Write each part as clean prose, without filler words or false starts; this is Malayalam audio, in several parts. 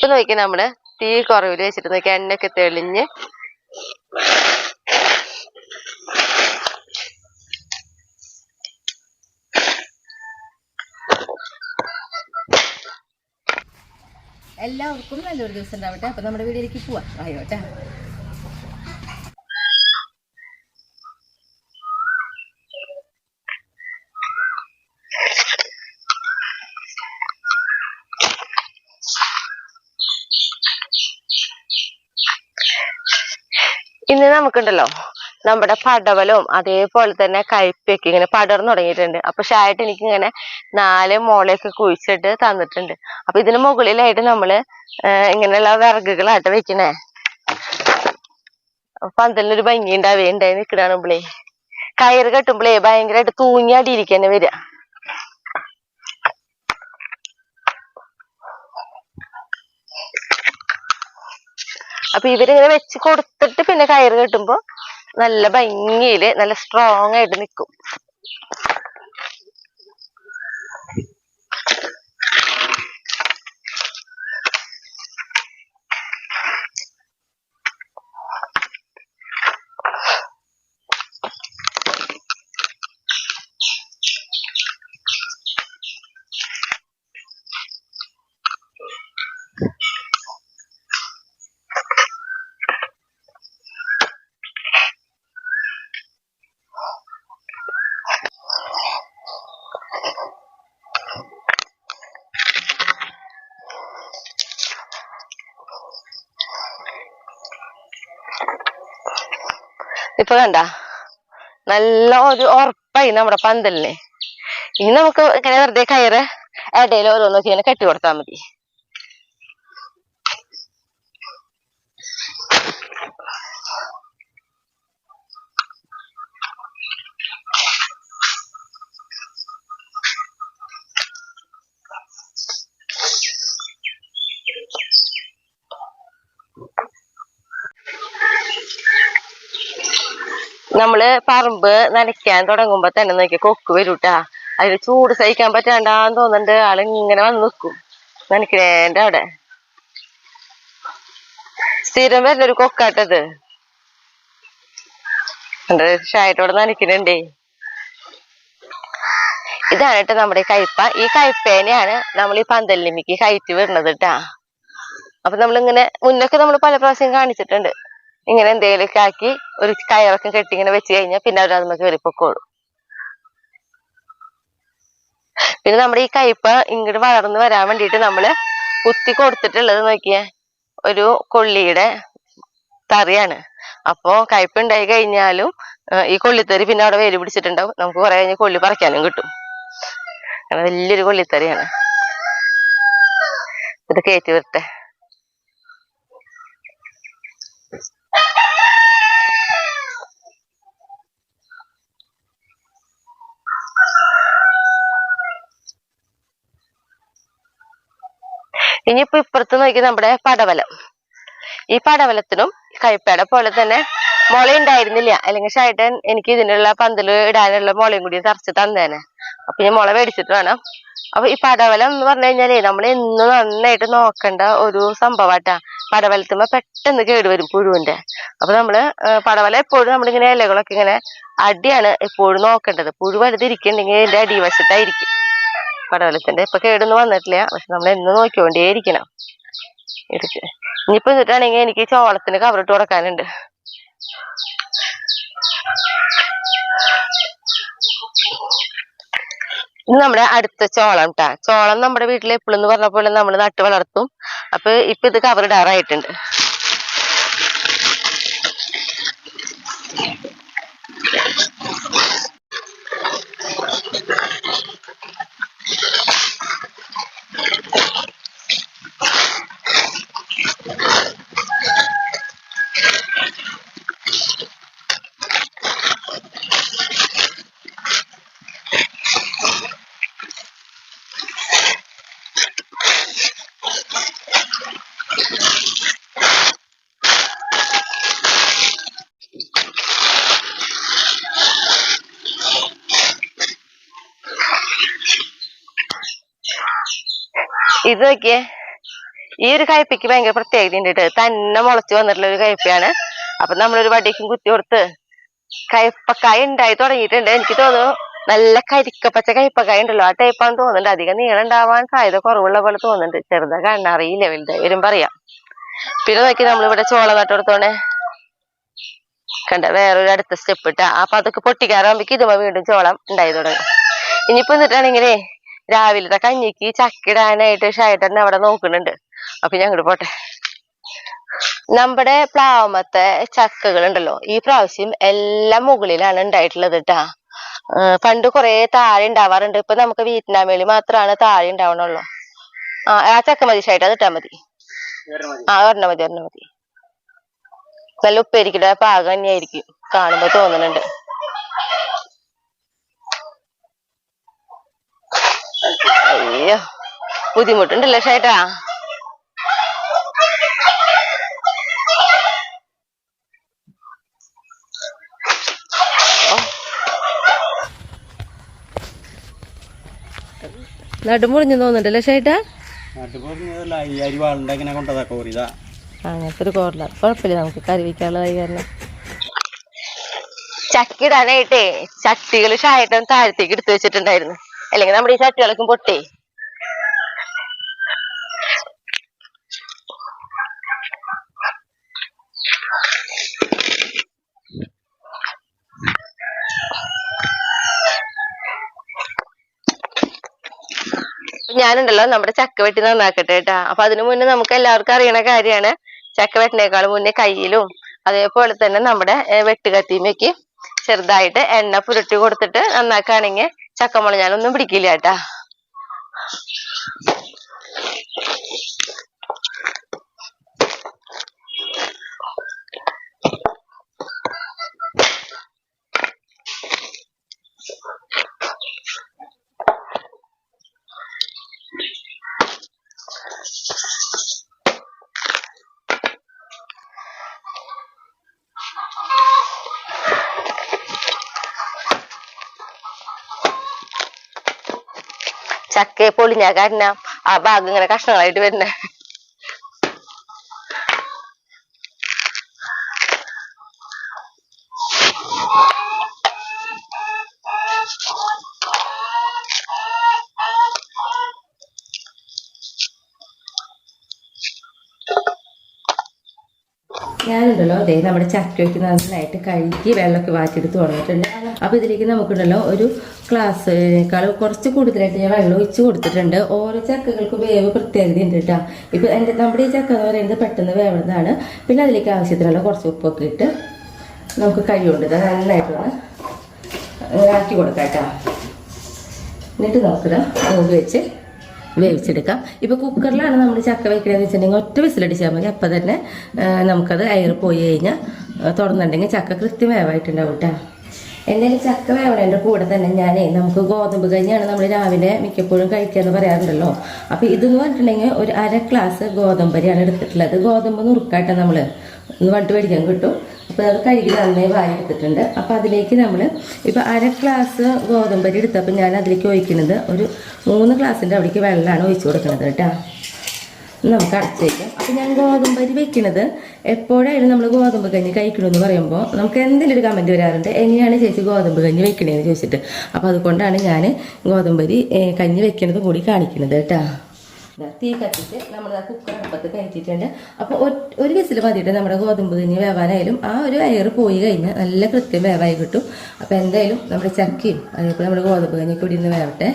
ഇപ്പൊ നോക്കിയാൽ നമ്മള് തീ കുറവില് വെച്ചിട്ട് നോക്കിയാൽ എണ്ണയൊക്കെ തെളിഞ്ഞ് എല്ലാവർക്കും നല്ലൊരു ദിവസം ഉണ്ടാവട്ടെ. അപ്പൊ നമ്മുടെ വീഡിയോയിലേക്ക് പോവാം. ആയോട്ടെ. ഇന്ന് നമുക്കുണ്ടല്ലോ നമ്മുടെ പടവലവും അതേപോലെ തന്നെ കയ്പയൊക്കെ ഇങ്ങനെ പടർന്നു തുടങ്ങിയിട്ടുണ്ട്. അപ്പൊ ഷായിട്ട് എനിക്ക് ഇങ്ങനെ 4 മുളയൊക്കെ കുഴിച്ചിട്ട് തന്നിട്ടുണ്ട്. അപ്പൊ ഇതിന് മുകളിലായിട്ട് നമ്മള് ഇങ്ങനെയുള്ള വിറകുകളായിട്ട് വെക്കണേ. പന്തലിനൊരു ഭംഗി ഉണ്ടായി നിൽക്കണാണുമ്പളേ കയറ് കെട്ടുമ്പളേ ഭയങ്കരമായിട്ട് തൂങ്ങിയാടിയിരിക്കന്നെ വരിക. അപ്പൊ ഇവരിങ്ങനെ വെച്ച് കൊടുത്തിട്ട് പിന്നെ കയറ് കെട്ടുമ്പോ നല്ല ഭംഗിയില് നല്ല സ്ട്രോങ് ആയിട്ട് നിൽക്കും. ഇപ്പൊ കണ്ട നല്ല ഒരു ഉറപ്പായി നമ്മുടെ പന്തലിന്. ഇനി നമുക്ക് ഇങ്ങനെ വെറുതെ കയറ് ഇടയിൽ ഓരോന്നൊക്കെ ഇങ്ങനെ കെട്ടി കൊടുത്താൽ മതി. നമ്മള് പറമ്പ് നനയ്ക്കാൻ തുടങ്ങുമ്പോ തന്നെ നോക്കിയ കൊക്ക് വരൂട്ടാ. അതിന് ചൂട് സഹിക്കാൻ പറ്റാണ്ടാന്ന് തോന്നുന്നുണ്ട്. ആളിങ്ങനെ വന്ന് നിൽക്കും നനയ്ക്കണേന്റെ അവിടെ. സ്ഥിരം വരുന്നൊരു കൊക്കാട്ടത്. ഷായിട്ടോടെ നനയ്ക്കണുണ്ടേ. ഇതാണ് കേട്ടോ നമ്മുടെ കയ്പ. ഈ കയ്പേനെയാണ് നമ്മൾ ഈ പന്തലിമിക്ക് കയറ്റി വരുന്നത് കേട്ടാ. അപ്പൊ നമ്മളിങ്ങനെ മുന്നൊക്കെ നമ്മൾ പല പ്രാവശ്യം കാണിച്ചിട്ടുണ്ട്. ഇങ്ങനെ എന്തെങ്കിലുമൊക്കെ ആക്കി ഒരു കയറൊക്കെ കെട്ടി ഇങ്ങനെ വെച്ച് കഴിഞ്ഞാൽ പിന്നെ അവർ അതുമ്മ കയറി പൊക്കോളും. പിന്നെ നമ്മുടെ ഈ കയ്പ ഇങ്ങോട്ട് വളർന്നു വരാൻ വേണ്ടിയിട്ട് നമ്മള് കുത്തി കൊടുത്തിട്ടുള്ളത് നോക്കിയേ ഒരു കൊള്ളിയുടെ തറിയാണ്. അപ്പോ കയ്പ ഉണ്ടായി കഴിഞ്ഞാലും ഈ കൊള്ളിത്തറി പിന്നെ അവിടെ വേര് പിടിച്ചിട്ടുണ്ടാവും. നമുക്ക് കുറെ കഴിഞ്ഞ് കൊള്ളി പറിക്കാനും കിട്ടും. അങ്ങനെ വലിയൊരു കൊള്ളിത്തറിയാണ്. ഇത് കയറ്റി വരട്ടെ. ഇനിയിപ്പോ ഇപ്പുറത്ത് നോക്കി നമ്മുടെ പടവലം. ഈ പടവലത്തിനും കയ്പയുടെ പോലെ തന്നെ മുള ഉണ്ടായിരുന്നില്ല. അല്ലെങ്കിൽ ഷായിട്ടൻ എനിക്ക് ഇതിനുള്ള പന്തല് ഇടാനുള്ള മുളയും കൂടി തറച്ച് തന്നേനെ. അപ്പൊ ഞാൻ മുള മേടിച്ചിട്ട് വേണം. അപ്പൊ ഈ പടവലം എന്ന് പറഞ്ഞു കഴിഞ്ഞാലേ നമ്മൾ എന്നും നന്നായിട്ട് നോക്കേണ്ട ഒരു സംഭവമാട്ടാ. പടവലത്തുമ്പോ പെട്ടെന്ന് കേടുവരും പുഴുവിന്റെ. അപ്പൊ നമ്മള് പടവലം എപ്പോഴും നമ്മളിങ്ങനെ ഇലകളൊക്കെ ഇങ്ങനെ അടിയാണ് എപ്പോഴും നോക്കേണ്ടത്. പുഴു വലുതിരിക്കുന്നുണ്ടെങ്കിൽ ഇതിന്റെ അടിവശത്തായിരിക്കും പടവലത്തിന്റെ. ഇപ്പൊ കേടൊന്നും വന്നിട്ടില്ല. പക്ഷെ നമ്മൾ എന്ന് നോക്കിക്കൊണ്ടേയിരിക്കണം. ഇനിയിപ്പോ എന്നിട്ടാണെങ്കിൽ എനിക്ക് ചോളത്തിന് കവറിട്ട് കൊടുക്കാനുണ്ട്. ഇത് നമ്മുടെ അടുത്ത ചോളം ട്ടാ. ചോളം നമ്മുടെ വീട്ടിൽ എപ്പോഴെന്ന് പറഞ്ഞ പോലെ നമ്മൾ നട്ട് വളർത്തും. അപ്പൊ ഇപ്പൊ ഇത് കവറിടാറായിട്ടുണ്ട്. ഇത് നോക്കിയേ ഈ ഒരു കയ്പയ്ക്ക് ഭയങ്കര പ്രത്യേകത ഉണ്ട്. തന്നെ മുളച്ചു വന്നിട്ടുള്ള ഒരു കയ്പയാണ്. അപ്പൊ നമ്മളൊരു വടിക്കും കുത്തി കൊടുത്ത് കയ്പക്കായ ഉണ്ടായി തുടങ്ങിയിട്ടുണ്ട്. എനിക്ക് തോന്നുന്നു നല്ല കരിക്കപ്പച്ച കയ്പക്കായ ഉണ്ടല്ലോ, ആ ടൈപ്പാന്ന് തോന്നുന്നുണ്ട്. അധികം നീളം ഉണ്ടാവാൻ സാധ്യത കുറവുള്ള പോലെ തോന്നുന്നുണ്ട്. ചെറുതാ കണ്ണറിയില്ല, വലുതായി വരും പറയാം. പിന്നെ നോക്കി നമ്മളിവിടെ ചോളം നട്ടുകൊടുത്തോണേ കണ്ട വേറൊരു അടുത്ത സ്റ്റെപ്പ് ഇട്ടാ. അപ്പൊ അതൊക്കെ പൊട്ടിക്കാറാകുമ്പോ ഇതുമ്പോ വീണ്ടും ചോളം ഉണ്ടായി തുടങ്ങും. ഇനിയിപ്പോ എന്നിട്ടാണെങ്കിലേ രാവിലത്തെ കഞ്ഞിക്ക് ചക്കിടാനായിട്ട് ഷായിട്ടന്നെ അവിടെ നോക്കുന്നുണ്ട്. അപ്പൊ ഞാൻ അങ്ങോട്ട് പോട്ടെ. നമ്മുടെ പ്ലാവമത്തെ ചക്കകൾ ഉണ്ടല്ലോ, ഈ പ്രാവശ്യം എല്ലാം മുകളിലാണ് ഉണ്ടായിട്ടുള്ളത് കേട്ടാ. പണ്ട് കുറെ താഴെ ഉണ്ടാവാറുണ്ട്. ഇപ്പൊ നമുക്ക് വിയറ്റ്നാമേളി മാത്രമാണ് താഴെ ഉണ്ടാവണുള്ളൂ. ആ ചക്ക മതി ഷായിട്ട്, അത് ഇട്ടാ മതി. ഒരെണ്ണം മതി. നല്ല ഉപ്പേരിക്കിടെ പാകം തന്നെയായിരിക്കും കാണുമ്പോ തോന്നുന്നുണ്ട്. അയ്യോ ബുദ്ധിമുട്ടുണ്ടല്ലോ ഷേട്ടാ. നടുമുറിഞ്ഞു തോന്നുന്നുണ്ടല്ലോ ഷേട്ടാ. അങ്ങനത്തെ ഒരു കോറില കുഴപ്പമില്ല, നമുക്ക് കറി വയ്ക്കാനുള്ളതായി കാരണം. ചക്കിടാനായിട്ടേ ചട്ടികൾ ഷായിട്ടം താഴത്തേക്ക് എടുത്തു വെച്ചിട്ടുണ്ടായിരുന്നു. അല്ലെങ്കിൽ നമ്മുടെ ഈ ചട്ടികളൊക്കെ പൊട്ടേ. ഞാനുണ്ടല്ലോ നമ്മുടെ ചക്ക വെട്ടി നന്നാക്കട്ടെ കേട്ടാ. അപ്പൊ അതിനു മുന്നേ നമുക്ക് എല്ലാവർക്കും അറിയണ കാര്യമാണ്, ചക്ക വെട്ടിനേക്കാളും മുന്നേ കയ്യിലും അതേപോലെ തന്നെ നമ്മുടെ വെട്ടുകത്തിമേക്ക് ചെറുതായിട്ട് എണ്ണ പുരട്ടി കൊടുത്തിട്ട് നന്നാക്കുകയാണെങ്കിൽ ചക്കമുള ഞാനൊന്നും പിടിക്കില്ല കേട്ടാ. ചക്കയെ പൊളിഞ്ഞ കാരണം ആ ഭാഗം ഇങ്ങനെ കഷ്ണങ്ങളായിട്ട് വരുന്നേ. ഞാനുണ്ടല്ലോ അതേ നമ്മുടെ ചക്കയ്ക്ക് നന്നായിട്ട് കഴുകി വെള്ളമൊക്കെ വാറ്റിയെടുത്ത് തുടങ്ങിയിട്ടുണ്ട്. അപ്പോൾ ഇതിലേക്ക് നമുക്കുണ്ടല്ലോ ഒരു ഗ്ലാസ്സിനേക്കാൾ കുറച്ച് കൂടുതലായിട്ട് ഞാൻ വെള്ളം ഒഴിച്ച് കൊടുത്തിട്ടുണ്ട്. ഓരോ ചക്കകൾക്ക് വേവ് പ്രത്യേകത ഉണ്ട് കേട്ടോ. ഇപ്പം നമ്മുടെ ഈ ചക്ക എന്ന് പറയുന്നത് പെട്ടെന്ന് വേവുന്നതാണ്. പിന്നെ അതിലേക്ക് ആവശ്യത്തിനുള്ള കുറച്ച് ഉപ്പൊക്കെ ഇട്ട് നമുക്ക് കൈ കൊണ്ട് നന്നായിട്ടൊന്ന് ആക്കി കൊടുക്കാം കേട്ടോ. എന്നിട്ട് നമുക്കിത് മൂടി വെച്ച് വേവിച്ചെടുക്കാം. ഇപ്പോൾ കുക്കറിലാണ് നമ്മൾ ചക്ക വയ്ക്കണമെന്ന് വെച്ചിട്ടുണ്ടെങ്കിൽ ഒറ്റ വിസിലടിച്ചാൽ മതി. അപ്പം തന്നെ നമുക്കത് എയർ പോയി കഴിഞ്ഞാൽ തുറന്നിട്ടുണ്ടെങ്കിൽ ചക്ക കൃത്യം വേവായിട്ടുണ്ടാവും കേട്ടോ. എന്തായാലും ചക്ക വേവണേൻ്റെ കൂടെ തന്നെ നമുക്ക് ഗോതമ്പ് കഞ്ഞിയാണ് നമ്മൾ രാവിലെ മിക്കപ്പോഴും കഴിക്കാന്ന് പറയാറുണ്ടല്ലോ. അപ്പോൾ ഇതെന്ന് പറഞ്ഞിട്ടുണ്ടെങ്കിൽ ഒരു 1/2 ഗ്ലാസ് ഗോതമ്പരിയാണ് എടുത്തിട്ടുള്ളത്. ഗോതമ്പ് നുറുക്കായിട്ട് നമ്മൾ ഒന്ന് വട്ട് മേടിക്കാൻ കിട്ടും. അപ്പോൾ അത് കഴുകി നന്നായി വാരിയെടുത്തിട്ടുണ്ട്. അപ്പോൾ അതിലേക്ക് നമ്മൾ ഇപ്പോൾ 1/2 ഗ്ലാസ് ഗോതമ്പരി എടുത്തപ്പോൾ ഞാൻ അതിലേക്ക് ഒഴിക്കുന്നത് ഒരു 3 ഗ്ലാസിൻ്റെ അവിടേക്ക് വെള്ളമാണ് ഒഴിച്ചു കൊടുക്കുന്നത് കേട്ടോ. നമുക്ക് അടച്ച് വയ്ക്കാം. അപ്പോൾ ഞാൻ ഗോതമ്പരി വെക്കുന്നത് എപ്പോഴായാലും നമ്മൾ ഗോതമ്പ് കഞ്ഞി കഴിക്കണമെന്ന് പറയുമ്പോൾ നമുക്ക് എന്തെങ്കിലും ഒരു കമൻറ്റ് വരാറുണ്ട്, എങ്ങനെയാണ് ചേച്ചി ഗോതമ്പ് കഞ്ഞി വെക്കണേന്ന് ചോദിച്ചിട്ട്. അപ്പോൾ അതുകൊണ്ടാണ് ഞാൻ ഗോതമ്പരി കഞ്ഞി വെക്കണത് കൂടി കാണിക്കുന്നത് കേട്ടോ. തീ കത്തിച്ച് നമ്മൾ ആ കുക്കർ അടുപ്പത്ത് കയറ്റിയിട്ടുണ്ട്. അപ്പോൾ ഒരു വിസിൽ മതിയിട്ട് നമ്മുടെ ഗോതമ്പ് കഞ്ഞി വേവാനായാലും ആ ഒരു എയർ പോയി കഴിഞ്ഞാൽ നല്ല കൃത്യം വേവായി കിട്ടും. അപ്പോൾ എന്തായാലും നമ്മുടെ ചക്കയും അതേപോലെ നമ്മുടെ ഗോതമ്പ് കഞ്ഞി കൂടി ഇന്ന് വേവട്ടെ.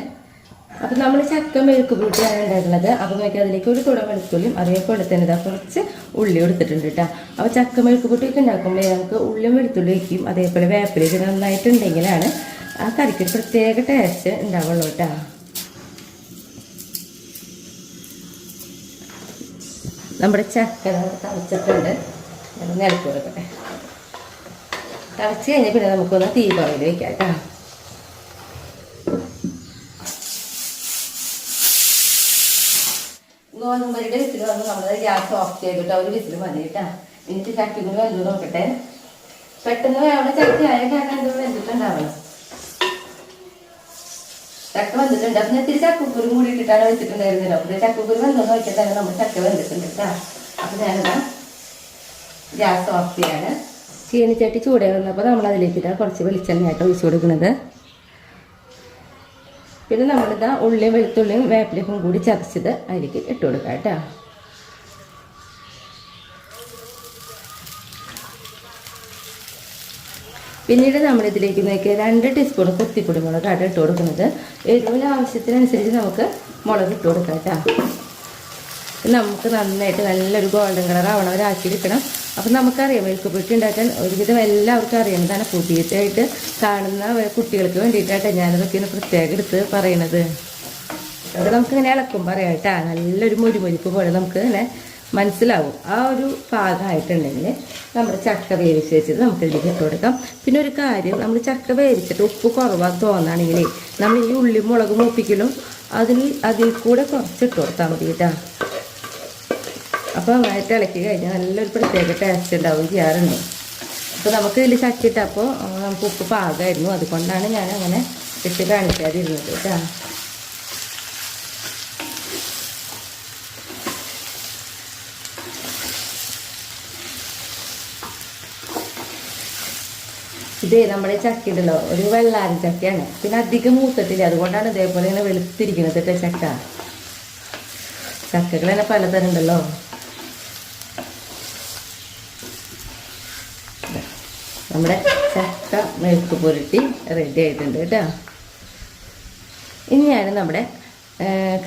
അപ്പോൾ നമ്മൾ ചക്ക മെഴുക്ക് പുരട്ടിയാണ് ഉണ്ടായിട്ടുള്ളത്. അപ്പോൾ നോക്കി അതിലേക്ക് ഒരു തുട വെളുത്തുള്ളിയും അതേപോലെ തന്നെ ഇതാ കുറച്ച് ഉള്ളി എടുത്തിട്ടുണ്ട് കേട്ടോ. അപ്പോൾ ചക്ക മെഴുക്ക് പുരട്ടിയൊക്കെ ഉണ്ടാക്കുമ്പോൾ നമുക്ക് ഉള്ളിയും വെളുത്തുള്ളി വയ്ക്കും, അതേപോലെ വേപ്പിലേക്ക് നന്നായിട്ടുണ്ടെങ്കിലാണ് ആ കറിക്ക് ഒരു പ്രത്യേക ടേസ്റ്റ് ഉണ്ടാവുള്ളൂ കേട്ടോ. നമ്മുടെ ചക്ക തളിച്ചിട്ടുണ്ട്, നിലത്ത് കൊടുക്കട്ടെ. തളിച്ച് കഴിഞ്ഞാൽ പിന്നെ നമുക്കൊന്ന് തീ കുറയിൽ വയ്ക്കാം കേട്ടോ. ഗോതമ്പരിയുടെ വിസിൽ വന്ന് നമ്മൾ ഗ്യാസ് ഓഫ് ചെയ്തിട്ട് ഒരു വിസിൽ മതി കേട്ടോ. എന്നിട്ട് ചക്കി കൂടി വെന്ത് നോക്കട്ടെ. പെട്ടെന്ന് വേവണ ചക്കയായ കാരണം എന്ത് വെന്തിട്ടുണ്ടാവണം. ചക്ക വന്നിട്ടുണ്ട്. അപ്പൊ ഇത്തിരി ചക്കക്കുരു കൂടി ഇട്ടിട്ടാണ് വെച്ചിട്ടുണ്ടായിരുന്നല്ലോ. അപ്പൊ ചക്കക്കുരു വന്നോ നോക്കിയാൽ തന്നെ നമ്മൾ ചക്ക വെന്തിട്ടുണ്ട് കേട്ടോ. അപ്പൊ ഞാനിതാ ഗ്യാസ് ഓഫ് ചെയ്യാണ്. ചീനിച്ചട്ടി ചൂടേ വന്നപ്പോൾ നമ്മൾ അതിലേക്കിതാ കുറച്ച് വെളിച്ചെണ്ണയായിട്ട് ഒഴിച്ചു കൊടുക്കുന്നത്. പിന്നെ നമ്മളിതാ ഉള്ളിയും വെളുത്തുള്ളിയും വേപ്പിലയും കൂടി ചതച്ചത് അതിലേക്ക് ഇട്ട് കൊടുക്കാം കേട്ടോ. പിന്നീട് നമ്മളിതിലേക്ക് നോക്കിയ 2 ടീസ്പൂൺ കുത്തിപ്പൊടി മുളകാണ് ഇട്ട് കൊടുക്കുന്നത്. എരിവിന് ആവശ്യത്തിനനുസരിച്ച് നമുക്ക് മുളക് ഇട്ട് കൊടുക്കാം കേട്ടോ. നമുക്ക് നന്നായിട്ട് നല്ലൊരു ഗോൾഡൻ കളർ ആവണവരാക്കിയെടുക്കണം. അപ്പം നമുക്കറിയാം മെഴുക്ക് പുരട്ടി ഉണ്ടാക്കാൻ ഒരുവിധം എല്ലാവർക്കും അറിയുന്നതാണ്. പുതിയതായിട്ട് കാണുന്ന കുട്ടികൾക്ക് വേണ്ടിയിട്ടാണ് ഞാനതൊക്കെയാണ് പ്രത്യേകം എടുത്ത് പറയണത്. അത് നമുക്കിങ്ങനെ ഇളക്കും പറയാം കേട്ടോ. നല്ലൊരു മുരിമുരിപ്പ് പോലെ നമുക്ക് ഇങ്ങനെ മനസ്സിലാവും. ആ ഒരു പാകമായിട്ടുണ്ടെങ്കിൽ നമ്മുടെ ചക്ക വേവിച്ച് വെച്ചിട്ട് നമുക്കിതിലേക്ക് ഇട്ട് കൊടുക്കാം. പിന്നെ ഒരു കാര്യം, നമ്മൾ ചക്ക വേവിച്ചിട്ട് ഉപ്പ് കുറവാന്ന് തോന്നുകയാണെങ്കിൽ നമ്മൾ ഈ ഉള്ളി മുളക് മൂപ്പിക്കലും അതിൽ കൂടെ കുറച്ച് ഇട്ട് കൊടുത്താൽ മതി കേട്ടോ. അപ്പോൾ നന്നായിട്ട് ഇളക്കി കഴിഞ്ഞാൽ നല്ലൊരു പ്രത്യേക ടേസ്റ്റ് ഉണ്ടാവുകയും ചെയ്യാറുണ്ട്. അപ്പോൾ നമുക്ക് ഇതിൽ ചക്കിട്ടപ്പോൾ നമുക്ക് ഉപ്പ് പാകമായിരുന്നു. അതുകൊണ്ടാണ് ഞാൻ അങ്ങനെ ഇട്ട് കാണിക്കാതിരുന്നത് കേട്ടോ. ഇതേ നമ്മുടെ ചക്കയുണ്ടല്ലോ ഒരു വെള്ളാരം ചക്കയാണ്. പിന്നെ അധികം മൂത്തിട്ടില്ല, അതുകൊണ്ടാണ് ഇതേപോലെ ഇങ്ങനെ വെളുത്തിരിക്കുന്നത് കേട്ടോ ചക്ക. ചക്കകൾ തന്നെ പലതരം ഉണ്ടല്ലോ. നമ്മുടെ ചക്ക മെഴുക്ക് പുരട്ടി റെഡി ആയിട്ടുണ്ട് കേട്ടോ. ഇനിയാണ് നമ്മുടെ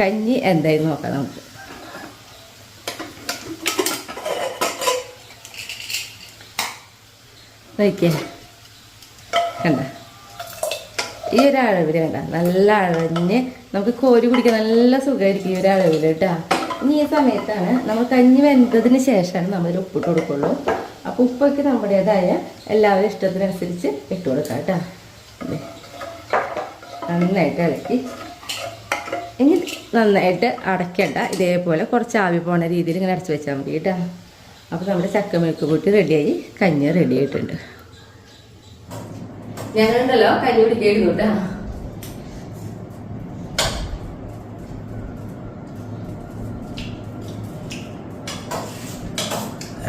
കഞ്ഞി എന്തായി നോക്കാം നമുക്ക്. നോക്കിയേ കണ്ട, ഈ ഒരു അളവിൽ വേണ്ട, നല്ല അളഞ്ഞ് നമുക്ക് കോരി കുടിക്കാൻ നല്ല സുഖമായിരിക്കും ഈ ഒരു അളവിൽ കേട്ടോ. ഇനി ഈ സമയത്താണ് നമ്മൾ കഞ്ഞി വെന്തതിന് ശേഷമാണ് നമ്മളൊരു ഉപ്പിട്ട് കൊടുക്കുള്ളൂ. അപ്പോൾ ഉപ്പൊക്കെ നമ്മുടേതായ എല്ലാവരും ഇഷ്ടത്തിനനുസരിച്ച് ഇട്ട് കൊടുക്കാം കേട്ടോ. നന്നായിട്ട് ഇളക്കി ഇനി നന്നായിട്ട് അടയ്ക്കേണ്ട, ഇതേപോലെ കുറച്ച് ആവി പോണ രീതിയിൽ ഇങ്ങനെ അടച്ച് വെച്ചാൽ മതി കേട്ടോ. അപ്പോൾ നമ്മുടെ ചക്ക മെഴുക്ക് പുരട്ടി റെഡിയായി, കഞ്ഞി റെഡി ആയിട്ടുണ്ട്. ഞാനുണ്ടല്ലോ കഞ്ഞി കുടിക്കായിരുന്നു കേട്ടോ.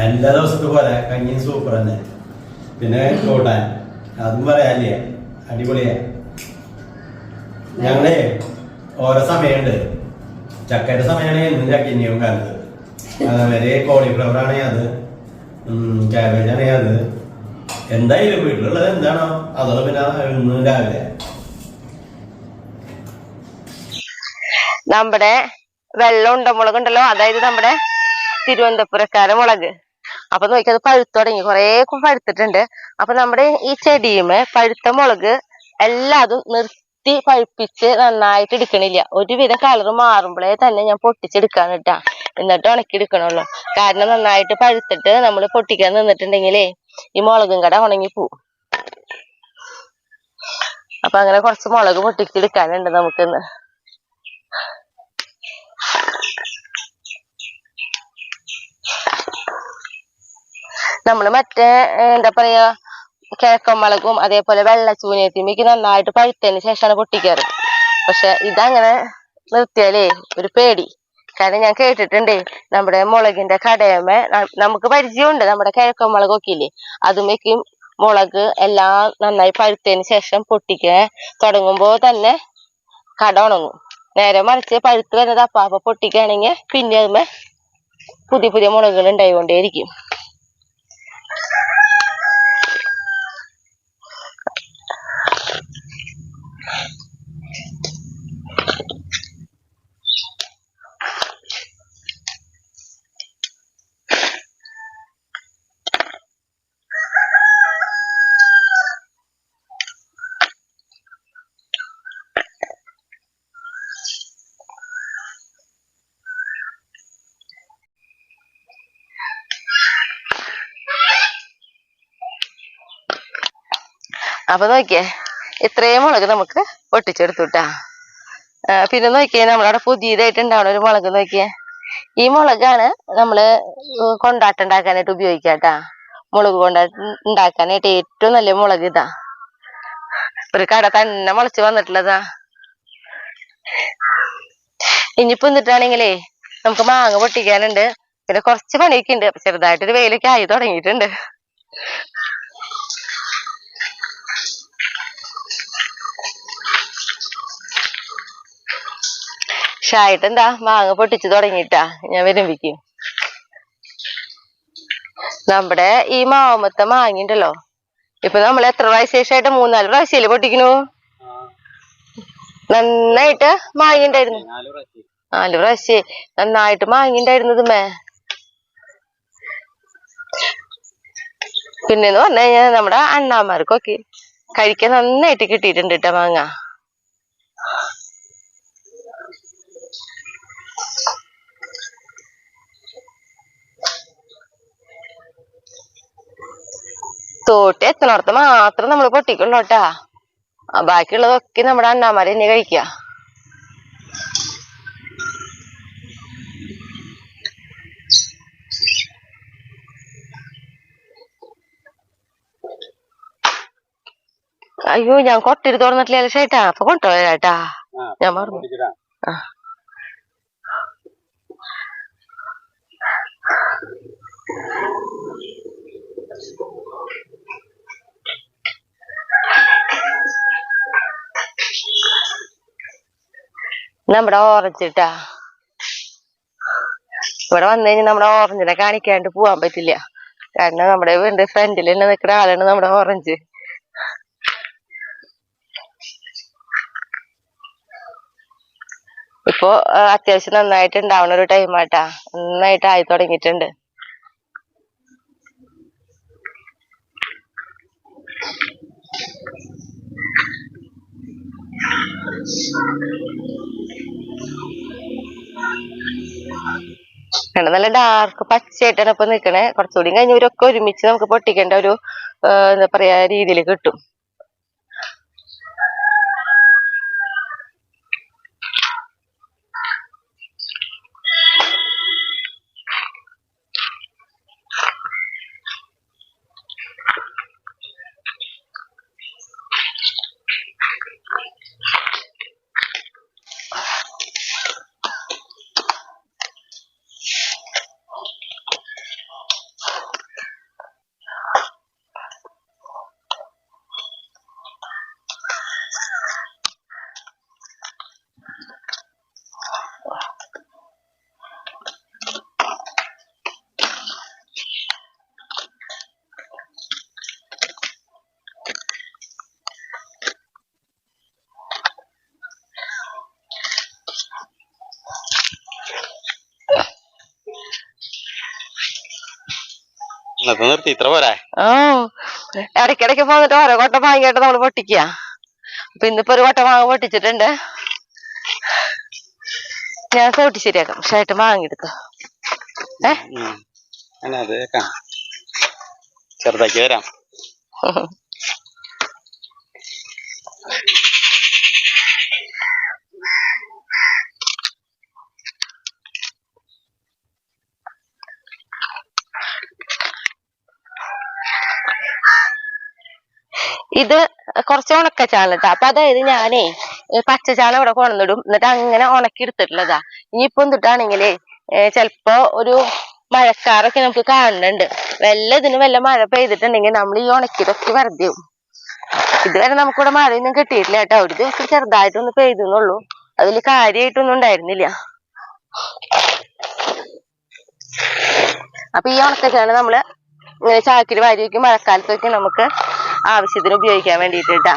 എല്ലാ ദിവസത്തെ പോലെ കഞ്ഞി സൂപ്പർ തന്നെ. പിന്നെ കൂട്ടാൻ അതും പറയാല്ലേ, അടിപൊളിയാ. ഞങ്ങളെ ഓരോ സമയമുണ്ട്. ചക്കയുടെ സമയമാണെങ്കിൽ എന്നും ചക്കിനെയും കാലത്ത്, അതുവരെ കോളിഫ്ലവർ ആണെങ്കിൽ അത്, ക്യാബേജ് ആണെങ്കിൽ അത്, എന്തായാലും വീട്ടിലുള്ളത് എന്താണോ അതോടെ പിന്നെ ഇന്ന് രാവിലെ നമ്മുടെ വെള്ളം ഉണ്ടമുളക് ഉണ്ടല്ലോ, അതായത് നമ്മുടെ തിരുവനന്തപുരക്കാര മുളക്. അപ്പൊ നോക്കിയത് പഴുത്തു തുടങ്ങി, കുറെ പഴുത്തിട്ടുണ്ട്. അപ്പൊ നമ്മുടെ ഈ ചെടിയുമേ പഴുത്ത മുളക് എല്ലാതും നിർത്തി പഴുപ്പിച്ച് നന്നായിട്ട് എടുക്കണില്ല. ഒരുവിധം കളർ മാറുമ്പോഴേ തന്നെ ഞാൻ പൊട്ടിച്ചെടുക്കാണ് കേട്ടാ, എന്നിട്ട് ഉണക്കി എടുക്കണുള്ളൂ. കാരണം നന്നായിട്ട് പഴുത്തിട്ട് നമ്മൾ പൊട്ടിക്കാൻ നിന്നിട്ടുണ്ടെങ്കിലേ ഈ മുളകും കട ഉണങ്ങിപ്പോവും. അപ്പൊ അങ്ങനെ കുറച്ച് മുളക് പൊട്ടിച്ചെടുക്കാനുണ്ട് നമുക്കിന്ന്. നമ്മള് മറ്റേ എന്താ പറയാ കിഴക്കമ്പളകും അതേപോലെ വെള്ളച്ചൂനയത്തിമേക്ക് നന്നായിട്ട് പഴുത്തതിന് ശേഷമാണ് പൊട്ടിക്കാറ്. പക്ഷെ ഇതങ്ങനെ നിർത്തിയാലേ ഒരു പേടി. കാരണം ഞാൻ കേട്ടിട്ടുണ്ടേ, നമ്മുടെ മുളകിന്റെ കടയമേ നമുക്ക് പരിചയമുണ്ട്. നമ്മുടെ കിഴക്കമ്പളകൊക്കെ ഇല്ലേ, അതുമേക്കും മുളക് എല്ലാം നന്നായി പഴുത്തതിന് ശേഷം പൊട്ടിക്കാൻ തുടങ്ങുമ്പോ തന്നെ കട ഉണങ്ങും. നേരെ മറിച്ച് പഴുത്ത് വരുന്നത് അപ്പാപ്പ പൊട്ടിക്കുകയാണെങ്കിൽ പിന്നെ അതുമേ പുതിയ പുതിയ മുളകുകൾ ഉണ്ടായിക്കൊണ്ടേയിരിക്കും. അപ്പൊ നോക്കിയേ, ഇത്രയും മുളക് നമുക്ക് പൊട്ടിച്ചെടുത്തുട്ടാ. പിന്നെ നോക്കിയേ, നമ്മളവിടെ പുതിയതായിട്ട് ഉണ്ടാവണ ഒരു മുളക് നോക്കിയേ. ഈ മുളകാണ് നമ്മള് കൊണ്ടാട്ടുണ്ടാക്കാനായിട്ട് ഉപയോഗിക്കാട്ടാ. മുളക് ഇനിയിപ്പോ എന്നിട്ടാണെങ്കിലേ നമുക്ക് മാങ്ങ പൊട്ടിക്കാനുണ്ട്. പിന്നെ കുറച്ച് പണിയൊക്കെ ഉണ്ട്. ചെറുതായിട്ടൊരു വെയിലൊക്കെ ആയി തുടങ്ങിയിട്ടുണ്ട്. ഷായിട്ടെന്താ മാങ്ങ പൊട്ടിച്ചു തുടങ്ങിയിട്ടാ ഞാൻ വരുമ്പിക്കും. നമ്മുടെ ഈ മാവുമത്തെ മാങ്ങിണ്ടല്ലോ, ഇപ്പൊ നമ്മൾ എത്ര പ്രാവശ്യമായിട്ട് 3-4 പ്രാവശ്യല്ലേ പൊട്ടിക്കണു. നന്നായിട്ട് മാങ്ങിണ്ടായിരുന്നു. 4 പ്രാവശ്യം നന്നായിട്ട് മാങ്ങിണ്ടായിരുന്നതുമേ. പിന്നെന്ന് പറഞ്ഞു കഴിഞ്ഞാൽ നമ്മുടെ അണ്ണാമാർക്കൊക്കെ കഴിക്കാൻ നന്നായിട്ട് കിട്ടിയിട്ടുണ്ട് കേട്ടോ മാങ്ങ. തോട്ടി എത്തണോടത്ത് മാത്രം നമ്മൾ പൊട്ടിക്കുള്ളൂ കേട്ടാ. ബാക്കിയുള്ളതൊക്കെ നമ്മുടെ അണ്ണാമാര് തന്നെ കഴിക്ക. അയ്യോ ഞാൻ കൊട്ടിരി തുറന്നിട്ടില്ല ചേട്ടാ. അപ്പൊ കൊണ്ടുപോയേട്ടാ, ഞാൻ മറന്നു. ആ നമ്മുടെ ഓറഞ്ച് ഇട്ടാ. ഇവിടെ വന്നു കഴിഞ്ഞാൽ നമ്മുടെ ഓറഞ്ചിനെ കാണിക്കാണ്ട് പോവാൻ പറ്റില്ല. കാരണം നമ്മുടെ വീടിന്റെ ഫ്രണ്ടിൽ തന്നെ നിൽക്കുന്ന ആളാണ് നമ്മുടെ ഓറഞ്ച്. ഇപ്പൊ അത്യാവശ്യം നന്നായിട്ട് ഉണ്ടാവുന്ന ഒരു ടൈമാട്ടാ. നന്നായിട്ട് ആയി തുടങ്ങിയിട്ടുണ്ട്. നല്ല ഡാർക്ക് പച്ചയായിട്ടാണ് ഇപ്പൊ നിക്കണേ. കുറച്ചുകൂടി കഴിഞ്ഞ് ഇവരൊക്കെ ഒരുമിച്ച് നമുക്ക് പൊട്ടിക്കേണ്ട ഒരു എന്താ പറയാ രീതിയിൽ കിട്ടും. നിർത്തി ഇത്ര പോരാ. ഇടയ്ക്കിടയ്ക്ക് പോന്നിട്ട് ഓരോ കൊട്ട മാങ്ങയായിട്ട് നമ്മള് പൊട്ടിക്കുക. അപ്പൊ ഇന്നിപ്പോ ഒരു കൊട്ട മാങ്ങ പൊട്ടിച്ചിട്ടുണ്ട്. ഞാൻ തോട്ടി ശരിയാക്കാം. ഷായിട്ട് മാങ്ങെടുക്ക. ചെറുതാക്കി വരാം. ഇത് കുറച്ച് ഉണക്കച്ചാള കേട്ടോ. അപ്പൊ അതായത് ഞാനേ പച്ചച്ചാള ഇവിടെ കൊണ്ടുവന്നിടും. എന്നിട്ട് അങ്ങനെ ഉണക്കി എടുത്തിട്ടുള്ളതാ. ഇനിയിപ്പൊ എന്തിട്ടാണെങ്കിലേ ചെലപ്പോ ഒരു മഴക്കാറൊക്കെ നമുക്ക് കാണുന്നുണ്ട്. ഇതിന് വല്ല മഴ പെയ്തിട്ടുണ്ടെങ്കിൽ നമ്മൾ ഈ ഉണക്കിയതൊക്കെ വെറുതെ ആവും. ഇതുവരെ നമുക്കിവിടെ മഴയൊന്നും കിട്ടിയിട്ടില്ല കേട്ടോ. ഒരു ദിവസം ചെറുതായിട്ടൊന്ന് പെയ്തെന്നുള്ളൂ. അതിൽ കാര്യമായിട്ടൊന്നും ഉണ്ടായിരുന്നില്ല. അപ്പൊ ഈ ഉണക്കച്ചാള നമ്മള് ഇങ്ങനെ ചാക്കിൽ വാരി വയ്ക്കും. മഴക്കാലത്തൊക്കെ നമുക്ക് ആവശ്യത്തിന് ഉപയോഗിക്കാൻ വേണ്ടിട്ടാ.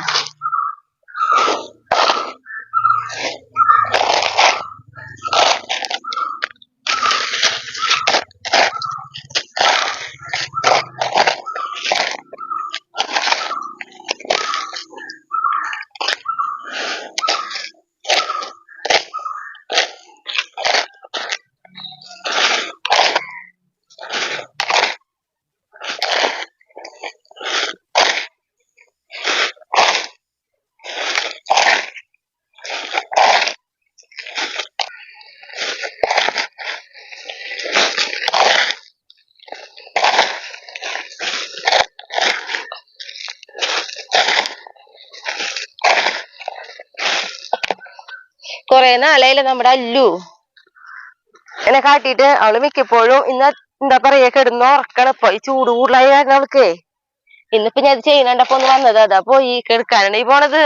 കൊറേ നാളായില്ലേ നമ്മുടെ അല്ലു എന്നെ കാട്ടിട്ട്. അവള് മിക്കപ്പോഴും ഇന്ന് എന്താ പറയാ കിടന്ന് ഉറക്കണം. ഇപ്പൊ ഈ ചൂട് കൂടുതലായ കാരണം അവൾക്ക്. ഇന്നിപ്പൊ ഞാൻ ചെയ്യണണ്ടപ്പോ ഒന്ന് വന്നത്. അതാ പോയി കിടക്കാനാണ് ഈ പോണത്.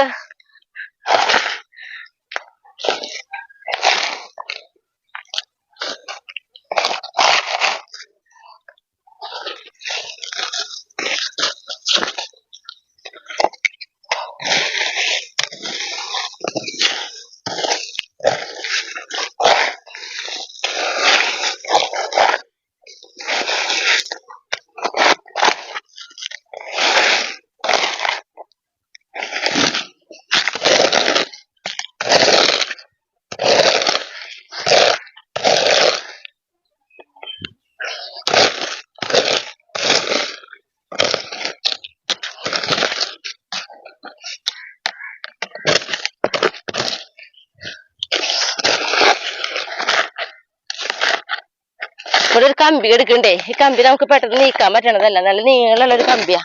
ഇവിടെ ഒരു കമ്പി എടുക്കണ്ടേ. ഈ കമ്പി നമുക്ക് പെട്ടെന്ന് നീക്കാൻ പറ്റണതല്ല. നല്ല നീളമുള്ള ഒരു കമ്പിയാ.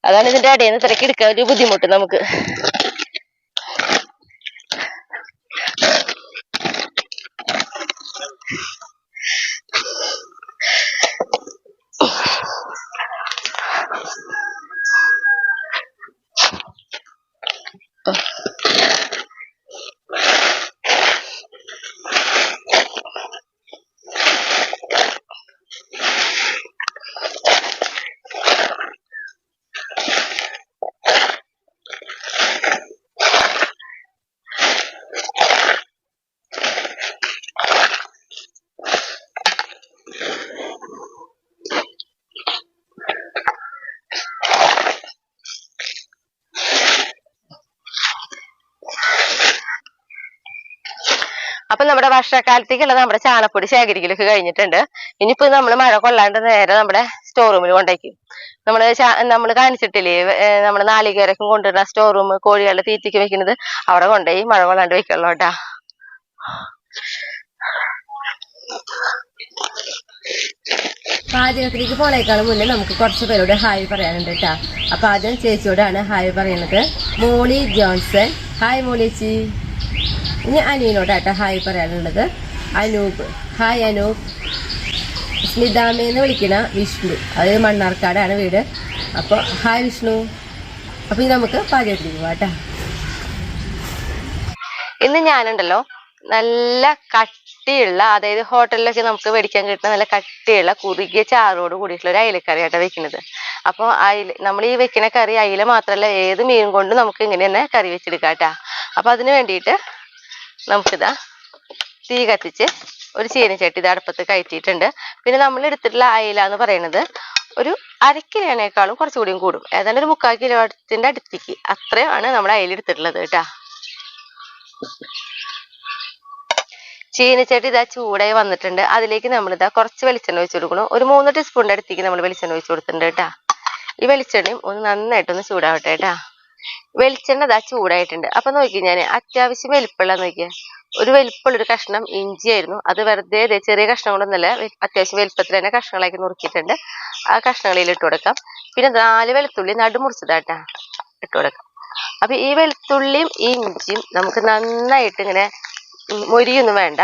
അതാണ് ഇതിന്റെ ഇടയിൽ നിന്ന് ഇത്രയ്ക്ക് എടുക്കാൻ ഒരു ബുദ്ധിമുട്ട് നമുക്ക്. അപ്പൊ നമ്മുടെ വർഷക്കാലത്തേക്കുള്ള നമ്മുടെ ചാണപ്പൊടി ശേഖരിക്കലൊക്കെ കഴിഞ്ഞിട്ടുണ്ട്. ഇനിയിപ്പോ നമ്മള് മഴ കൊള്ളാണ്ട് നേരെ നമ്മുടെ സ്റ്റോർ റൂമിൽ കൊണ്ടേക്കും. നമ്മള് കാണിച്ചിട്ടില്ലേ നമ്മള് നാളികേരൊക്കെ കൊണ്ടുവരുന്ന സ്റ്റോർ റൂം, കോഴികളുടെ തീറ്റയ്ക്ക് വെക്കുന്നത്, അവിടെ കൊണ്ടുപോയി മഴ കൊള്ളാണ്ട് വെക്കുള്ളൂ കേട്ടാ. പാചകത്തിലേക്ക് പോണേക്കാളും മുന്നേ നമുക്ക് കുറച്ച് പേരോട് ഹായ് പറയാനുണ്ട് കേട്ടാ. അപ്പൊ ആദ്യം ചേച്ചിയോടാണ് ഹായ് പറയുന്നത്. മോളി ജോൺസൺ, ഹായ് മോളിച്ചി. ഇനി അനീനോടാട്ടോ ഹായ് പറയാനുള്ളത്. അനൂപ്, ഹായ് അനൂപ്. സ്മിതാമേന്ന് വിളിക്കണ വിഷ്ണു, അത് മണ്ണാർക്കാടാണ് വീട്. അപ്പോൾ ഹായ് വിഷ്ണു. അപ്പൊ ഇനി നമുക്ക് പാചകത്തിലേക്ക് പോവാട്ടാ. ഇന്ന് ഞാനുണ്ടല്ലോ നല്ല കട്ടിയുള്ള, അതായത് ഹോട്ടലിലൊക്കെ നമുക്ക് മേടിക്കാൻ കിട്ടുന്ന നല്ല കട്ടിയുള്ള കുറുകിയ ചാറോട് കൂടിയിട്ടുള്ള ഒരു അയിലക്കറിയാട്ടോ വെക്കുന്നത്. അപ്പോൾ നമ്മൾ ഈ വെക്കുന്ന കറി അയില മാത്രമല്ല ഏത് മീൻ കൊണ്ട് നമുക്ക് ഇങ്ങനെ തന്നെ കറി വെച്ചെടുക്കാട്ടാ. അപ്പൊ അതിന് വേണ്ടിയിട്ട് നമുക്കിതാ തീ കത്തിച്ച് ഒരു ചീനച്ചട്ടി ഇത് അടുപ്പത്ത് കയറ്റിയിട്ടുണ്ട്. പിന്നെ നമ്മൾ എടുത്തിട്ടുള്ള അയില എന്ന് പറയുന്നത് ഒരു 1/2 കിലോനേക്കാളും കുറച്ചുകൂടിയും കൂടും. ഏതാണ്ട് ഒരു 3/4 കിലോത്തിന്റെ അടുത്തേക്ക് അത്രയാണ് നമ്മുടെ അയില എടുത്തിട്ടുള്ളത് കേട്ടാ. ചീനച്ചട്ടി ഇതാ ചൂടായി വന്നിട്ടുണ്ട്. അതിലേക്ക് നമ്മളിതാ കുറച്ച് വെളിച്ചെണ്ണ ഒഴിച്ചു കൊടുക്കണം. ഒരു 3 ടീസ്പൂണിന്റെ അടുത്തേക്ക് നമ്മൾ വെളിച്ചെണ്ണ ഒഴിച്ചു കൊടുത്തിട്ടുണ്ട് കേട്ടാ. ഈ വെളിച്ചെണ്ണയും ഒന്ന് നന്നായിട്ടൊന്ന് ചൂടാവട്ടെ കേട്ടാ. വെളിച്ചെണ്ണ ഇതാ ചൂടായിട്ടുണ്ട്. അപ്പൊ നോക്കി ഞാൻ അത്യാവശ്യം വലിപ്പമുള്ള നോക്കിയ ഒരു വലിപ്പമുള്ളൊരു കഷ്ണം ഇഞ്ചി ആയിരുന്നു. അത് വെറുതെ ചെറിയ കഷ്ണങ്ങളൊന്നുമല്ല, അത്യാവശ്യം വലിപ്പത്തിൽ തന്നെ കഷ്ണങ്ങളാക്കി നുറുക്കിയിട്ടുണ്ട്. ആ കഷ്ണങ്ങളിൽ ഇട്ട് കൊടുക്കാം. പിന്നെ 4 വെളുത്തുള്ളി നടുമുറിച്ചതാട്ടാ ഇട്ട് കൊടുക്കാം. അപ്പൊ ഈ വെളുത്തുള്ളിയും ഈ ഇഞ്ചിയും നമുക്ക് നന്നായിട്ട് ഇങ്ങനെ മൊരിയൊന്നും വേണ്ട,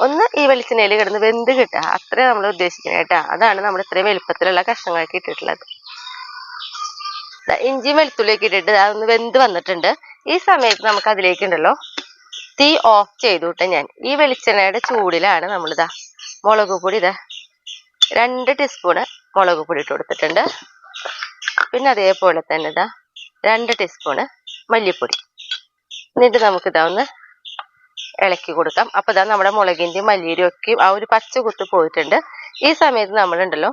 ഒന്ന് ഈ വെളിച്ചെണ്ണയിൽ കിടന്ന് വെന്ത് കിട്ടുക, അത്രേ നമ്മൾ ഉദ്ദേശിക്കുന്നത് കേട്ടാ. അതാണ് നമ്മൾ ഇത്രയും വലുപ്പത്തിലുള്ള കഷ്ണങ്ങളാക്കി ഇട്ടിട്ടുള്ളത്. ഇഞ്ചിയും വെളുത്തുള്ളിയൊക്കെ ഇട്ടിട്ട് അതൊന്ന് വെന്ത് വന്നിട്ടുണ്ട്. ഈ സമയത്ത് നമുക്ക് അതിലേക്ക് ഉണ്ടല്ലോ തീ ഓഫ് ചെയ്തു വിട്ട ഞാൻ. ഈ വെളിച്ചെണ്ണയുടെ ചൂടിലാണ് നമ്മളിതാ മുളക് പൊടി 2 ടീസ്പൂണ് മുളക് പൊടി ഇട്ട് കൊടുത്തിട്ടുണ്ട്. പിന്നെ അതേപോലെ തന്നെ 2 ടീസ്പൂണ് മല്ലിപ്പൊടി. എന്നിട്ട് നമുക്കിതാ ഒന്ന് ഇളക്കി കൊടുക്കാം. അപ്പൊ നമ്മുടെ മുളകിന്റെയും മല്ലിയുടെയും ഒക്കെ ആ ഒരു പച്ച കുത്ത് പോയിട്ടുണ്ട്. ഈ സമയത്ത് നമ്മളുണ്ടല്ലോ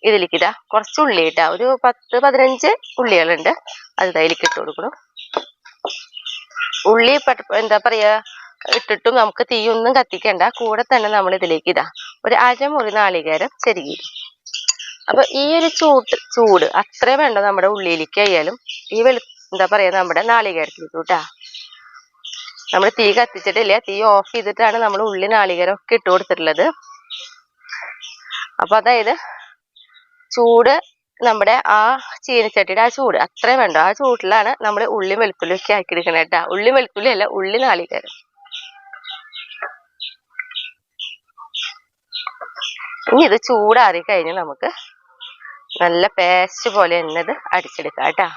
ഇതിലേക്ക് കുറച്ച് ഉള്ളി ഇട്ടാ, ഒരു 10-15 ഉള്ളികളുണ്ട്, അത് ഇതിലേക്ക് ഇട്ട് കൊടുക്കണം. ഉള്ളി എന്താ പറയാ ഇട്ടിട്ടും നമുക്ക് തീയൊന്നും കത്തിക്കണ്ട. കൂടെ തന്നെ നമ്മൾ ഇതിലേക്ക് ഒരു 1/2 മുറി നാളികേരം ചെരുകി. അപ്പൊ ഈ ഒരു ചൂട് അത്രേ വേണ്ട നമ്മുടെ ഉള്ളിയിലേക്ക് ആയാലും ഈ എന്താ പറയാ നമ്മുടെ നാളികേരത്തിലേക്ക് കേട്ടാ. നമ്മൾ തീ കത്തിച്ചിട്ടില്ല, തീ ഓഫ് ചെയ്തിട്ടാണ് നമ്മൾ ഉള്ളി നാളികേരം ഒക്കെ ഇട്ട് കൊടുത്തിട്ടുള്ളത്. അപ്പൊ അതായത് ചൂട് നമ്മുടെ ആ ചീനച്ചട്ടിയുടെ ആ ചൂട് അത്രയും വേണ്ട. ആ ചൂട്ടിലാണ് നമ്മൾ ഉള്ളി വെളുത്തുള്ളി ഒക്കെ ആക്കി എടുക്കണേ കേട്ടാ. ഉള്ളി വെളുത്തുള്ളി അല്ല, ഉള്ളി നാളികേരം. ഇനി ഇത് ചൂടാറി കഴിഞ്ഞ് നമുക്ക് നല്ല പേസ്റ്റ് പോലെ തന്നെ ഇത് അടിച്ചെടുക്കാം കേട്ടാ.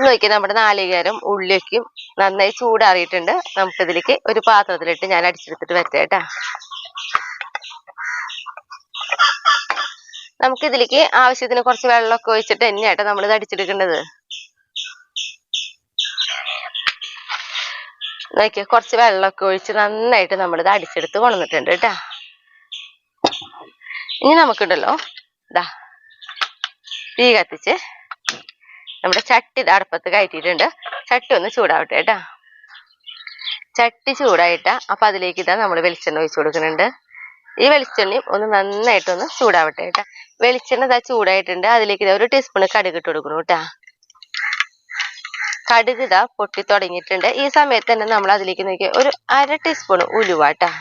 നോക്കി നമ്മുടെ നാളികേരം ഉള്ളിലേക്കും നന്നായി ചൂടാറിയിട്ടുണ്ട്. നമുക്കിതിലേക്ക് ഒരു പാത്രത്തിലിട്ട് ഞാൻ അടിച്ചെടുത്തിട്ട് വരട്ടെ കേട്ടാ. നമുക്കിതിലേക്ക് ആവശ്യത്തിന് കുറച്ച് വെള്ളമൊക്കെ ഒഴിച്ചിട്ട് തന്നെയാട്ടോ നമ്മളിത് അടിച്ചെടുക്കേണ്ടത്. നോക്കിയ കുറച്ച് വെള്ളമൊക്കെ ഒഴിച്ച് നന്നായിട്ട് നമ്മളിത് അടിച്ചെടുത്ത് കൊണ്ടുവന്നിട്ടുണ്ട് കേട്ടാ. ഇനി നമുക്കുണ്ടല്ലോ ഇതാ തീ കത്തിച്ച് നമ്മുടെ ചട്ടി ഇത് അടുപ്പത്ത് കയറ്റിയിട്ടുണ്ട്. ചട്ടി ഒന്ന് ചൂടാവട്ടെ കേട്ടാ. ചട്ടി ചൂടായിട്ടാ അപ്പൊ അതിലേക്ക് ഇതാ നമ്മൾ വെളിച്ചെണ്ണ ഒഴിച്ചു കൊടുക്കുന്നുണ്ട്. ഈ വെളിച്ചെണ്ണയും ഒന്ന് നന്നായിട്ടൊന്ന് ചൂടാവട്ടെ കേട്ടാ. വെളിച്ചെണ്ണ ഇതാ ചൂടായിട്ടുണ്ട്. അതിലേക്ക് ഇതാ ഒരു ടീസ്പൂൺ കടുക് ഇട്ട് കൊടുക്കണം കേട്ടാ. കടുക് ഇതാ പൊട്ടി തുടങ്ങിയിട്ടുണ്ട്. ഈ സമയത്ത് തന്നെ നമ്മൾ അതിലേക്ക് നോക്കിയ ഒരു 1/2 ടീസ്പൂൺ ഉലുവാട്ടാ.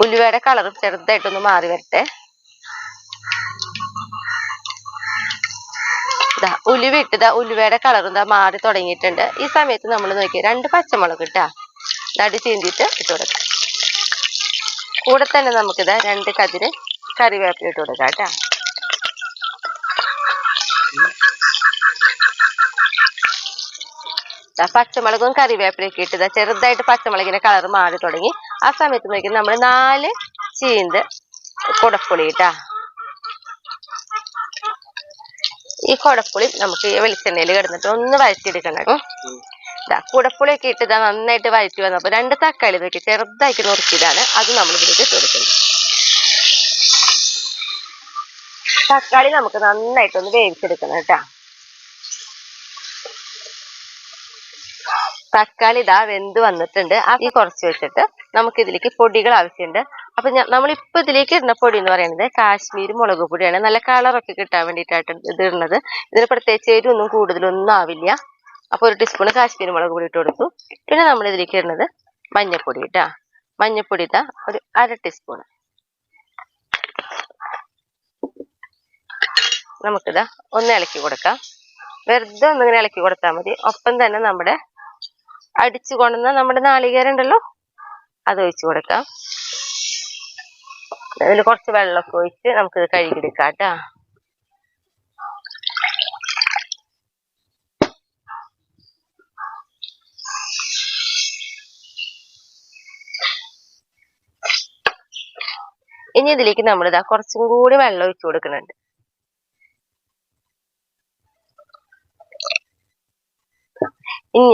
ഉലുവയുടെ കളറും ചെറുതായിട്ടൊന്ന് മാറി വരട്ടെ. ഇതാ ഉലുവ ഇട്ടതാ ഉലുവയുടെ കളറും ഇതാ മാറി തുടങ്ങിയിട്ടുണ്ട്. ഈ സമയത്ത് നമ്മൾ നോക്കിയ 2 പച്ചമുളക് ഇട്ടാ നടു ചീന്തിയിട്ട് ഇട്ട് കൊടുക്കാം. കൂടെ തന്നെ നമുക്കിതാ 2 കതിര് കറിവേപ്പില ഇട്ട് കൊടുക്കാം കേട്ടാ. പച്ചമുളകും കറിവേപ്പിലൊക്കെ ഇട്ടതാ ചെറുതായിട്ട് പച്ചമുളകിന്റെ കളർ മാറി തുടങ്ങി. ആ സമയത്ത് നോക്കി നമ്മൾ 4 ചീന്ത് കുടപ്പുളി ഇട്ടാ. ഈ കുടപ്പുളി നമുക്ക് ഈ വെളിച്ചെണ്ണയിൽ കിടന്നിട്ട് ഒന്ന് വഴറ്റിയെടുക്കണം. കുടപ്പുളിയൊക്കെ ഇട്ട് ഇതാ നന്നായിട്ട് വഴറ്റി വന്നപ്പോ 2 തക്കാളി നോക്കി ചെറുതായിട്ട് നുറുക്കിയതാണ്. അത് നമ്മൾ ഇതിലേക്ക് ഇട്ട് കൊടുക്കുന്നത്. തക്കാളി നമുക്ക് നന്നായിട്ടൊന്ന് വേവിച്ചെടുക്കണം കേട്ടാ. തക്കാളി ഇതാ വെന്ത് വന്നിട്ടുണ്ട്. അത് കുറച്ച് വെച്ചിട്ട് നമുക്ക് ഇതിലേക്ക് പൊടികൾ ആവശ്യമുണ്ട്. അപ്പൊ നമ്മളിപ്പോ ഇതിലേക്ക് ഇടുന്ന പൊടി എന്ന് പറയുന്നത് കാശ്മീരി മുളക് പൊടിയാണ്. നല്ല കളറൊക്കെ കിട്ടാൻ വേണ്ടിയിട്ടായിട്ട് ഇത് ഇടുന്നത്. ഇതിന് പ്രത്യേകിച്ച് എരിവൊന്നും കൂടുതലൊന്നും ആവില്ല. അപ്പൊ 1 ടീസ്പൂൺ കാശ്മീരി മുളക് പൊടി ഇട്ട് കൊടുത്തു. പിന്നെ നമ്മൾ ഇതിലേക്ക് ഇടുന്നത് മഞ്ഞപ്പൊടി ഇട്ടാ. മഞ്ഞപ്പൊടി ഇതാ ഒരു 1/2 ടീസ്പൂൺ. നമുക്കിതാ ഒന്ന് ഇളക്കി കൊടുക്കാം. വെറുതെ ഒന്നിങ്ങനെ ഇളക്കി കൊടുത്താൽ മതി. ഒപ്പം തന്നെ നമ്മുടെ അടിച്ചു കൊണ്ടുവന്ന നമ്മുടെ നാളികേരം ഉണ്ടല്ലോ അത് ഒഴിച്ചു കൊടുക്കാം. അതിൽ കുറച്ച് വെള്ളമൊക്കെ ഒഴിച്ച് നമുക്കിത് കഴുകിയെടുക്കാം കേട്ടാ. ഇനി ഇതിലേക്ക് നമ്മളിതാ കുറച്ചും കൂടി വെള്ളം ഒഴിച്ചു കൊടുക്കുന്നുണ്ട്. ഇനി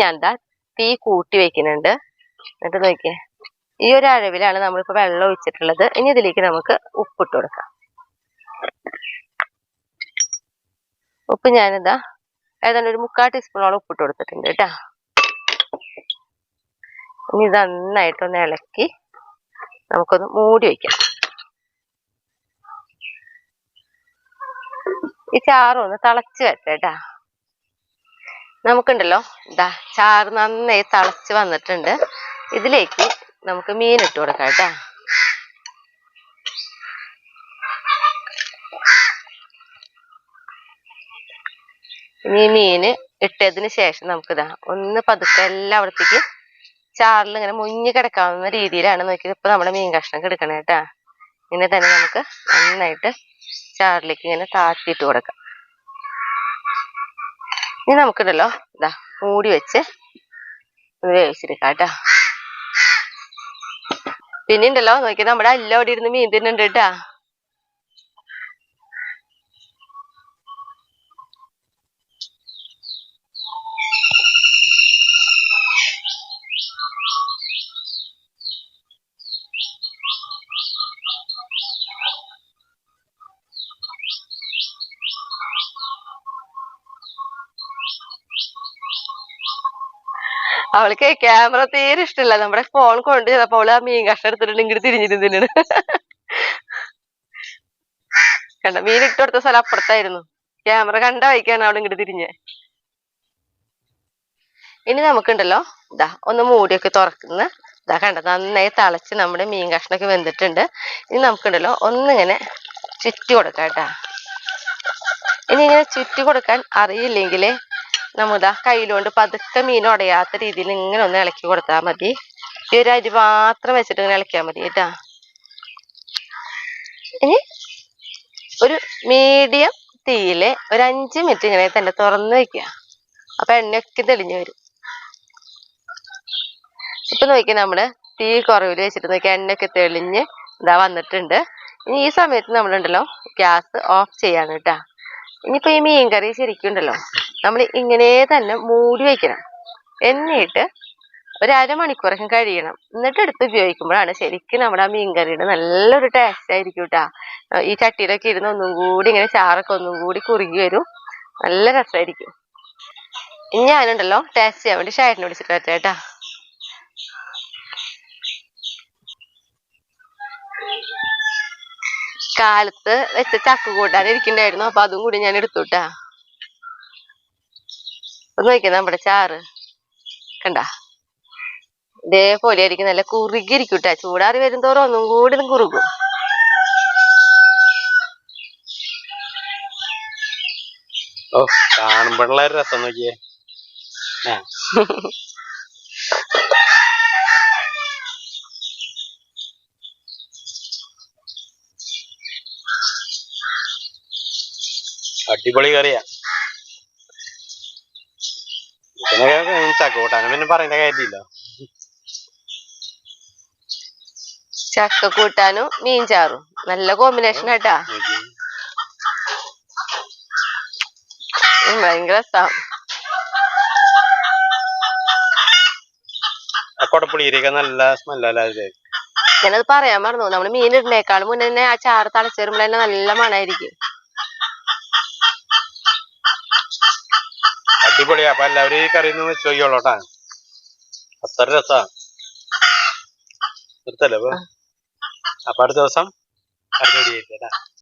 ഞാൻ എന്താ തീ കൂട്ടി വെക്കുന്നുണ്ട്. എന്നിട്ട് നോക്കിയേ ഈ ഒരു അളവിലാണ് നമ്മളിപ്പോ വെള്ളം ഒഴിച്ചിട്ടുള്ളത്. ഇനി ഇതിലേക്ക് നമുക്ക് ഉപ്പിട്ട് കൊടുക്കാം. ഉപ്പ് ഞാനിതാ ഏതാണ്ട് ഒരു 3/4 ടീസ്പൂണോളം ഉപ്പിട്ട് കൊടുത്തിട്ടുണ്ട് കേട്ടാ. ഇനി ഇത് നന്നായിട്ടൊന്ന് ഇളക്കി നമുക്കൊന്ന് മൂടി വയ്ക്കാം. ഈ ചാറൊന്ന് തിളച്ച് വരട്ടെ കേട്ടാ. നമുക്കുണ്ടല്ലോ ഇതാ ചാറ് നന്നായി തിളച്ച് വന്നിട്ടുണ്ട്. ഇതിലേക്ക് നമുക്ക് മീൻ ഇട്ട് കൊടുക്കാം കേട്ടാ. ഇനി മീന് ഇട്ടതിന് ശേഷം നമുക്കിതാ ഒന്ന് പതുക്കെ എല്ലായിടത്തേക്ക് ചാറിൽ ഇങ്ങനെ മുങ്ങി കിടക്കാവുന്ന രീതിയിലാണ് നോക്കിയത് ഇപ്പൊ നമ്മുടെ മീൻ കഷ്ണം എടുക്കണേ കേട്ടാ. ഇങ്ങനെ തന്നെ നമുക്ക് നന്നായിട്ട് ചാറിലേക്ക് ഇങ്ങനെ താത്തിയിട്ട് കൊടുക്കാം. ഇനി നമുക്കുണ്ടല്ലോ ഇതാ മൂടി വെച്ച് വേവിച്ചെടുക്കാം കേട്ടാ. പിന്നെ ഉണ്ടല്ലോ നോക്കി നമ്മുടെ എല്ലാം അവിടെ ഇരുന്ന് മീൻ തിന്നുണ്ട് കേട്ടാ. അവൾക്ക് ക്യാമറ തീരെ ഇഷ്ടമല്ല. നമ്മുടെ ഫോൺ കൊണ്ട് ചെന്നപ്പോ അവള് ആ മീൻ കഷ്ണം എടുത്തിട്ടുണ്ട് ഇങ്ങോട്ട് തിരിഞ്ഞിരുന്നു. കണ്ട മീൻ ഇട്ട് കൊടുത്ത സ്ഥലം അപ്പുറത്തായിരുന്നു. ക്യാമറ കണ്ട വഴിക്കാണ് അവൾ ഇങ്ങോട്ട് തിരിഞ്ഞേ. ഇനി നമുക്കുണ്ടല്ലോ ഇതാ ഒന്ന് മൂടിയൊക്കെ തുറക്കുന്ന ഇതാ കണ്ട നന്നായി തിളച്ച് നമ്മുടെ മീൻ കഷ്ണൊക്കെ വെന്തിട്ടുണ്ട്. ഇനി നമുക്കുണ്ടല്ലോ ഒന്നിങ്ങനെ ചുറ്റി കൊടുക്കാം കേട്ടാ. ഇനി ഇങ്ങനെ ചുറ്റി കൊടുക്കാൻ അറിയില്ലെങ്കില് നമ്മളിതാ കയ്യിലുകൊണ്ട് പതുക്കെ മീൻ ഉടയാത്ത രീതിയിൽ ഇങ്ങനെ ഒന്ന് ഇളക്കി കൊടുത്താൽ മതി. ഈ ഒരു അരി മാത്രം വെച്ചിട്ട് ഇങ്ങനെ ഇളക്കിയാൽ മതി കേട്ടാ. ഇനി ഒരു മീഡിയം തീയില് ഒരു 5 മിനിറ്റ് ഇങ്ങനെ തന്നെ തുറന്ന് വെക്കുക. അപ്പൊ എണ്ണയൊക്കെ തെളിഞ്ഞു വരും. ഇപ്പൊ നോക്കിയാൽ നമ്മള് തീ കുറവില് വെച്ചിട്ട് നോക്കിയാൽ എണ്ണയൊക്കെ തെളിഞ്ഞ് ഇതാ വന്നിട്ടുണ്ട്. ഇനി ഈ സമയത്ത് നമ്മളുണ്ടല്ലോ ഗ്യാസ് ഓഫ് ചെയ്യാണ് കേട്ടാ. ഇനിയിപ്പോ ഈ മീൻകറി ശരിക്കും ഉണ്ടല്ലോ നമ്മൾ ഇങ്ങനെ തന്നെ മൂടി വെക്കണം. എന്നിട്ട് ഒരു അരമണിക്കൂറൊക്കെ കഴിയണം. എന്നിട്ട് എടുത്ത് ഉപയോഗിക്കുമ്പോഴാണ് ശരിക്കും നമ്മുടെ ആ മീൻകറിയുടെ നല്ലൊരു ടേസ്റ്റ് ആയിരിക്കും കേട്ടാ. ഈ ചട്ടിയിലൊക്കെ ഇരുന്ന് ഒന്നും കൂടി ഇങ്ങനെ ചാറൊക്കെ ഒന്നും കൂടി കുറുകി വരും. നല്ല രസമായിരിക്കും. ഇനി ഞാനുണ്ടല്ലോ ടേസ്റ്റ് ചെയ്യാൻ വേണ്ടി ഷായറ്റിനെ വിളിച്ചിട്ട് വരട്ടെ കേട്ടാ. കാലത്ത് വെച്ച ചക്ക കൂട്ടാൻ ഇരിക്കണ്ടായിരുന്നു. അപ്പൊ അതും കൂടി ഞാൻ എടുത്തുട്ടാ. ഒന്ന് നോക്കിയാ നമ്മുടെ ചാറ് കണ്ട ഇതേപോലെ ആയിരിക്കും. നല്ല കുറുകിയിരിക്കൂട്ടാ. ചൂടാറി വരും തോറും ഒന്നും കൂടി കുറുകും. ഓ കാണുമ്പോഴുള്ള ഒരു രസം നോക്കിയേ. അടിപൊളി കറിയാ. ചക്ക കൂട്ടാനും പിന്നെ പറയേണ്ട കാര്യമില്ല. ചക്ക കൂട്ടാനും മീൻ ചാറും നല്ല കോമ്പിനേഷൻ ആട്ടാ. ഭയങ്കര രസം. കൊടപ്പുളിയൊക്കെ നല്ല സ്മെല്ലല്ലേ. ഞാനത് പറയാൻ മറന്നു. നമ്മള് മീൻ ഇടുന്നേക്കാളും മുന്നേ തന്നെ ആ ചാറ് തിളച്ച് വരുമ്പോൾ തന്നെ നല്ല മണായിരിക്കും. അടിപൊളിയാ. അപ്പൊ എല്ലാവരും ഈ കറി ഒന്ന് വെച്ച് നോക്കിയോളൂട്ടാ. അത്ര രസാ. നിർത്തല്ലേ അപ്പൊ അടുത്ത ദിവസം അടുത്ത